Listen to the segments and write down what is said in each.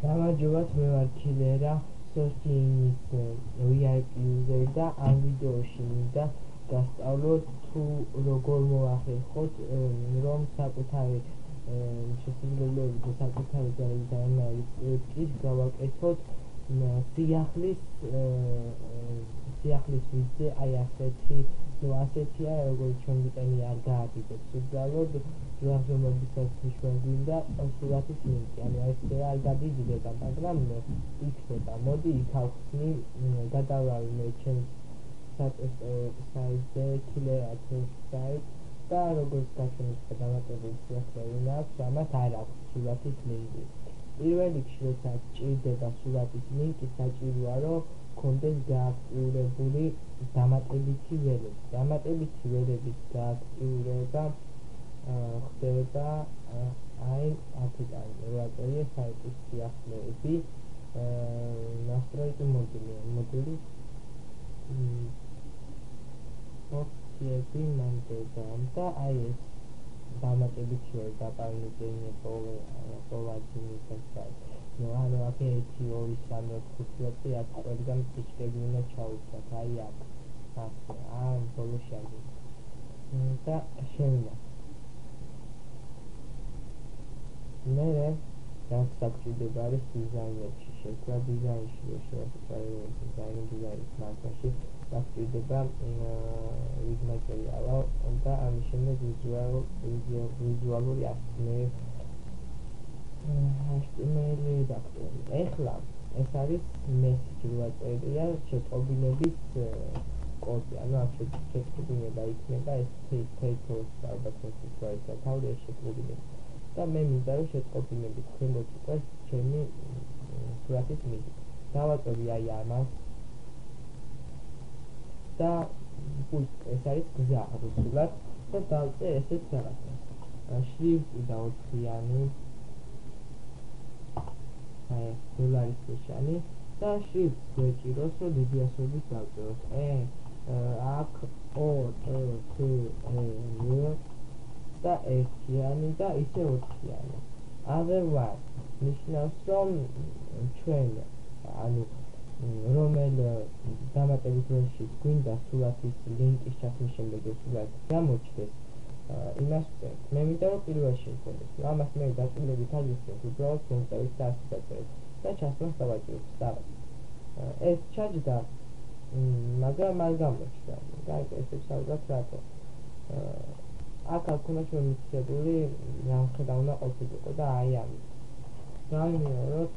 გამარჯობათ, მე ვარ ქილერა, სოციინის VIP user და ამ ვიდეოში მინდა გასწავლოთ თუ როგორ მოახერხოთ რომ საკუთარი შესაძლებლობებით და საკუთარი ძალით წესით გავაკეთოთ სიახლის ვიდზე, აი ასეთია, როგორც ჩვენ ვიტენი არ გააკეთებს უბრალოდ გზნობისას მიშვენგვინდა სურათის ლინკი, ანუ ეს არ გადიდება, მაგრამ იქნება, მოდი იქ ავხსნი, გადავალი მე ჩემს სატესტო საიტზე, ქილერა.test საიტ და როგორც გაჩვენებთ დამატებული სიახლოვე აქვს, ამას არ აქვს სურათის ლინკი. პირველ რიგში, როცა გჭირდება სურათის ლინკი, საჭიროა რომ გქონდეს გააქტიურებული დამატებითი ველები. დამატებითი ველების გააქტიურება ხდება აი აქედან, ვაწერია საიტის სიახლეები, настройки მოდული ოპციები მანდედამ და აი ეს დამატებითი ველები დაპარნიძენია პოვაძინის საიტ. ანუ აქ 1, 2, 3, 4, 5 აქ ყველგან ფიჩკები უნდა ჩაუშვათ, აი აქ ამ ბოლოში არის და შევიდა. მე რაც საჭიროება არის დიზაინერში შექმნა, დიზაინში დიზაინის მასაში საჭიროება ვიდ მასალა და ამის შემდეგ ვიზუალური HTML რედაქტორი. ეხლა ეს არის მესიჯი ვაწერია შეტყობინების კოდი, ანუ აქ შეტყობინება იქნება ეს title-ს ალბათ მოსწავლეთა თავი ეს შეტყობინება. და მე მინდა რომ შეტყობინების ქვემოთ იყოს ჩემი სურათის ლინკი. დავაწყობი აი ამას და ეს არის გზა რუსულად და დავწე ესეთ რაღაცას. შრიფტი და 4-იანი, აი დოლარის ნიშანი და შრიფტს გვეჭიროს რომ დიდიასობით დავწეროთ. აქ O-T-T-E და 1-იანი და ისე 4-იანი. Otherwise ნიშნავს რომ ჩვენ ანუ რომელ დამატებით ველში გვინდა სურათის ლინკის ჩასმის შემდეგ ეს სურათი გამოჩნდეს, იმას ვწერთ. მე მინდა რომ პირველში მქონდეს, ამას მე დაწვრილებით აგვიხსნით, უბრალოდ მომწერეთ და ასე დაწერეთ და ჩასმას დავაჭიროთ. ეს ჩაჯდა, მაგრამ არ გამოჩნდა. გაიგეთ ალბათ რატო. აქ უნდა შემომიწებული რამხელა უნდა ყოფილიყო და აი ამით. დავიმეოროთ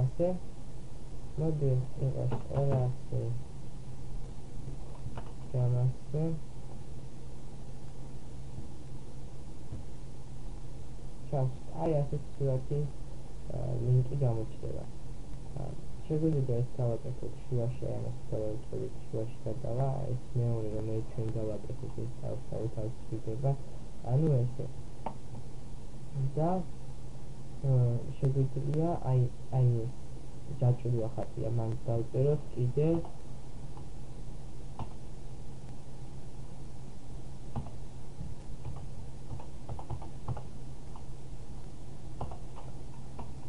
ასე მოდი იყოს 200 გამასე ჩას აი ასეთ სურათი ლინკი გამოჩნდება. შეგვიძლია ეს გავაკეთოთ შუაში, ამას დავაწყოთ შუაში გადავა, ეს მეორე რომელიც ჩვენ გავაკეთეთ ეს თავის ვიდება, ანუ ესე. და შეგვიძლია აი ეს ჯაჭვური ხატია, მან დავწეროთ კიდევ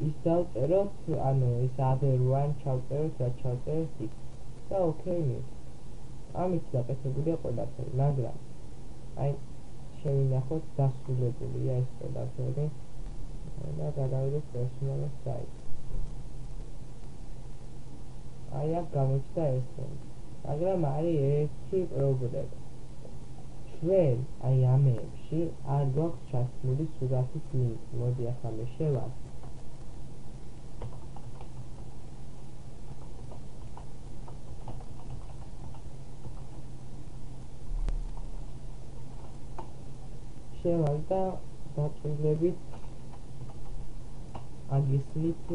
ის დავწეროთ, ანუ ეს other one ჩავწეროთ, რაც ჩავწეროთ იქ და ოკეი მივთ. ამით დაკეთებულია ყველაფერი, მაგრამ აი შევინახოთ დასრულებულია ეს ყველაფერი და გადავიდეთ პერსონალის საიტს. აი აქ გამოჩნდა ეს, მაგრამ არის ერთი პრობლემა. ჩვენ აი ამებში არ გვაქვს ჩასმული სურათის ლინკი. მოდი ახლა მე შევარდ. და დაწვრილებით აგისმით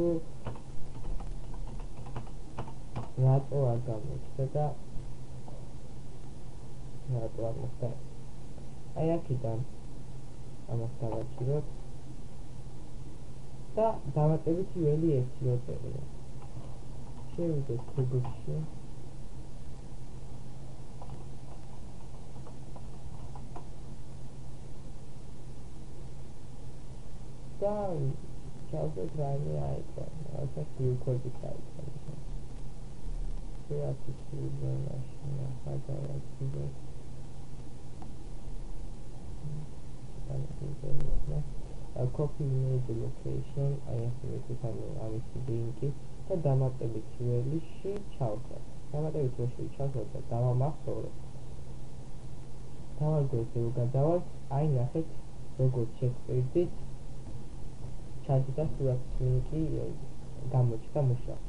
რატო არ გამოჩნდა და რატო არ მოხდა. აი აქედან ამას დავაჭიროთ და დამატებითი ველი 1 როწერია. შევიდეთ კუბში. და ჩავწერთ რაიმე აიყვან, რაღაცა სიუქოები აიყვან. Creative zone-აში ნახა დავაწყდეთ. Copy image location, აიახეთ ამის ლინკი და დამატებით ველში ჩავწერთ. დამატებით ველში ჩავწერთ და დავამახსოვრეთ. დავარგვეთ გადავალთ, აი ნახეთ როგორც შეგვიძლია ჩაჯდა სურათის ლინკი გამოჩნდა მუშაობს.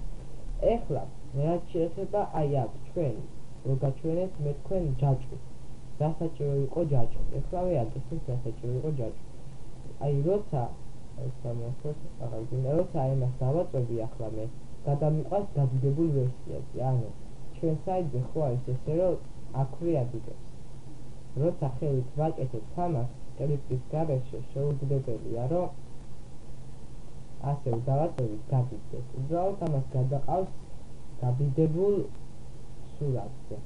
ეხლა რაც შეეხება აი აქ ჩვენ რო გაჩვენეთ მე თქვენ ჯაჭვი. რა საჭირო იყო ჯაჭვი? ეხლავე ადრესის რა საჭირო იყო ჯაჭვი. აი როცა როცა იმას დავაწვევი ახლა მე გადამიყვანს გადიდებულ ვერსიაზე. ანუ ჩვენ საიტზე ხო არის ესე რომ აქვე ადიდებს. როცა ხელით ვაკეთებ ამას სკრიპტის გარეშე შეუძლებელია რომ ასე დავაწვევით გადიდეს. უბრალოდ ამას გადაყავს გადიდებულ სურათზე.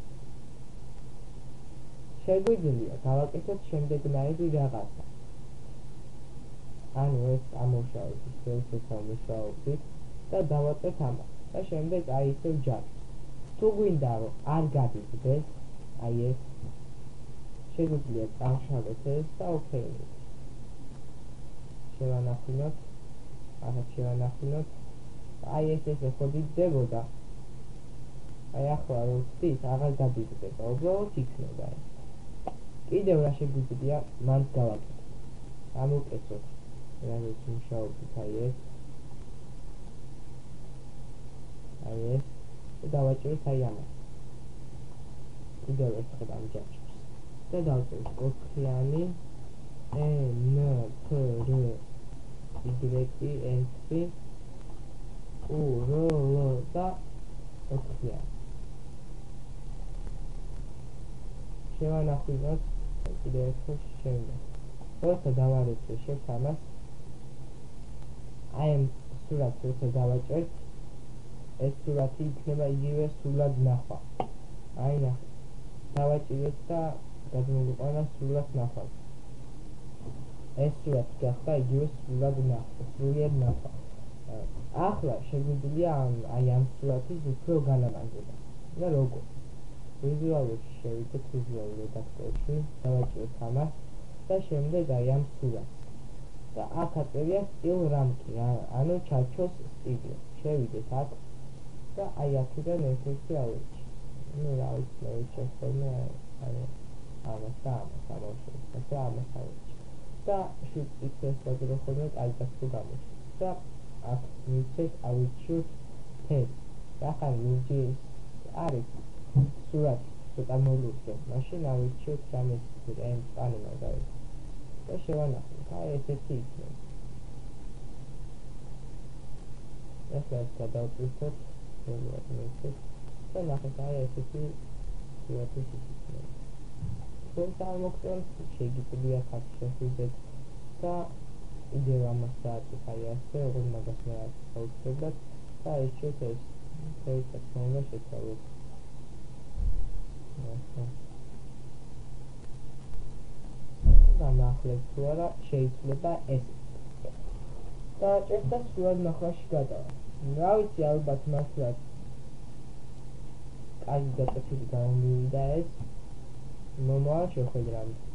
შეგვიძლია გავაკეთოთ შემდეგნაირი რაღაცა. ანუ ეს ამუშავებთ, ეს ამუშავებთ და დავაწვევთ ამას. და შემდეგ აი ისევ ჯაჭვს. თუ გვინდა რომ არ გადიდეს, აი ეს შეგვიძლია წავშალოთ ეს და ოკეი. შევანახინოთ. ახლა შევანახინოთ. აი ეს ხო დიდდებოდა. აი ახლა რო ვთქვით, აღარ გადიდება, უბრალოდ იქნება ეს. კიდევ რა შეგვიძლია მან გავაკეთოთ. ამოვკეთოთ. რაღაც მუშაობთ აი ეს და დავაჭერთ აი ამას. კიდევ ერთხელ ამ ჯაჭვს და დავწერთ ოთხიანი NPRYNC URL და ოთხიანი. შევანახოთ კიდევ ერთხელ შემდეგ. როცა დავარესტებ ამას აი ამ სურათს როცა დავაჭერთ ეს სურათი იქნება იგივე სულად ნახვა. აი ნახეთ. დავაჭირეთ და გადმოვიყვანა სულად ნახვა. ეს სურათი გახდა იგივე სულად ნახვა, სრულიად ნახვა. ახლა შეგვიძლია აი ამ სურათის უფრო განაღაზღება. და როგორ? ვიზუალურში შევიდეთ ვიზუალურ რედაქტორში, დავაჭირეთ ამას და შემდეგ აი ამ სურათს. და აქ აწერია სტილ რამკი, ანუ ჩარჩოს სტილი. შევიდეთ აქ და აი აქედან ერთ-ერთი ავეჭი. ნუ რა ვიცი, მე შეხვდები აი ამას და ამას ამოვშევ და ამას ავეჭი. და შევიწეს ვაგრო ხოლმე კაიგას თუ გამოჩნდა. და აქ მივცეთ ავეჭიოთ თეს. ახლა მინჯი არის სურათი ცოტა მოლურდე. მაშინ ავეჭიოთ რამე პანი მაგალითად. და შევანახოთ, აი ესეთი იქნება. ახლა ეს გადავწყვიტოთ, და ნახეთ, აი ესეთი სურათის იქნება. თქვენ წარმოგწევთ, შეგიძლია ხართ შეხვიდეთ და კიდევ ამას დააწვით, აი ასე, როგორც მაგას მე არ დავუწყებდათ და ეჩვეთ ეს თეორია შეცვალოთ. განახლებ თუ არა შეიძლება ეს დააჭერთ და სრულად ნახვაში გადავა. რა ვიცი, ალბათ მართლაც კარგი გაწყვეტილი გამომივიდა ეს. მომავალ შეხვედრამდე.